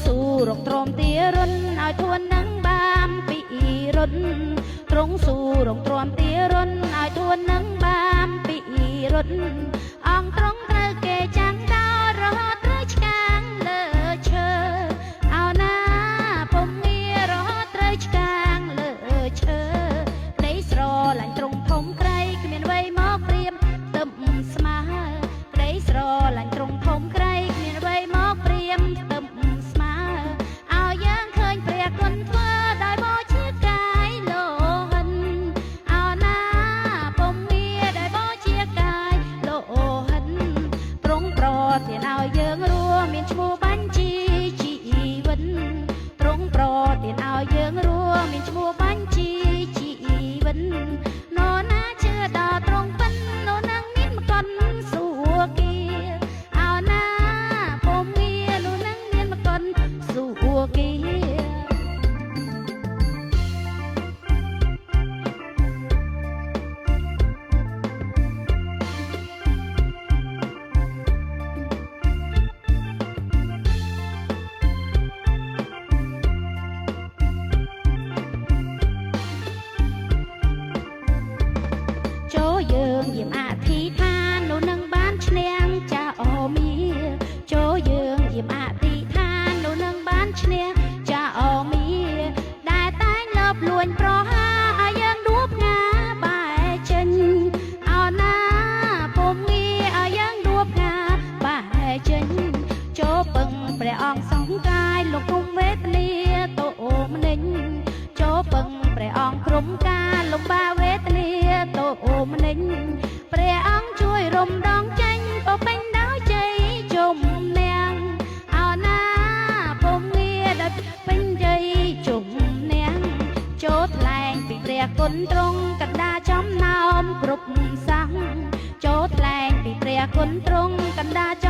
ស៊ូរងទ្រាំទារុនឲ្យធួននឹងបានពីរុនទ្រង់ស៊ូរងទ្រាំទារុនឲ្យធួននឹងបានពីរុនអង្គទ្រង់ត្រូវគេចាំងដល់រហូតត្រូវឆ្កាងលើឈើអោណាពុំងាររហូតត្រូវឆ្កាងលើឈើក្តីស្រឡាញ់ទ្រង់ធំក្រៃគ្មានអ្វីមកព្រៀមទឹមស្មើក្តីស្រឡាញ់ទ្រង់ធំក្រៃគ្មានអ្វីមកព្រៀមទឹមស្មើឲ្យយើងឃើញព្រះគុណធ្វើដោយបូជាកាយលោហិនអោណាពុំងារដោយបូជាកាយលោហិនទ្រង់ប្រទានឲ្យយើងរស់មានឈ្មោះបញ្ជីជីវិតទ្រង់ប្រទានឲ្យយើងរស់មានឈ្មោះបញ្ជីជីវិតនរណាជឿដល់ទ្រង់ពិននរនឹងមានមកុនសួគាអោណាពុំងារនរនឹងមានមកុនសួគា ចូលយើងយាមអធិដ្ឋាននោះនឹងបានឈ្នះចាអូមីចូលយើងយាមអធិដ្ឋាននោះនឹងបានឈ្នះចាអូមីដែលតែងលបលួញប្រហាឲ្យយើងដួបងាបែចេញអោណាពុំងារឲ្យយើងដួបងាបែចេញចូលពឹងព្រះអង្គសង្ឃកាយលោកគុំវេទនាតោមនិញចូលពឹងព្រះអង្គក្រុមការលំបាវេទនាតោមនិញព្រះអង្គជួយរំដងចេញបពេញដោយជ័យជុំនាងអោណាពុំងារដោយពេញជ័យជុំនាងចូលថ្លែងពីព្រះគុណទ្រង់កណ្ដាចំណោមគ្រប់សង្ឃចូលថ្លែងពីព្រះគុណទ្រង់កណ្ដាច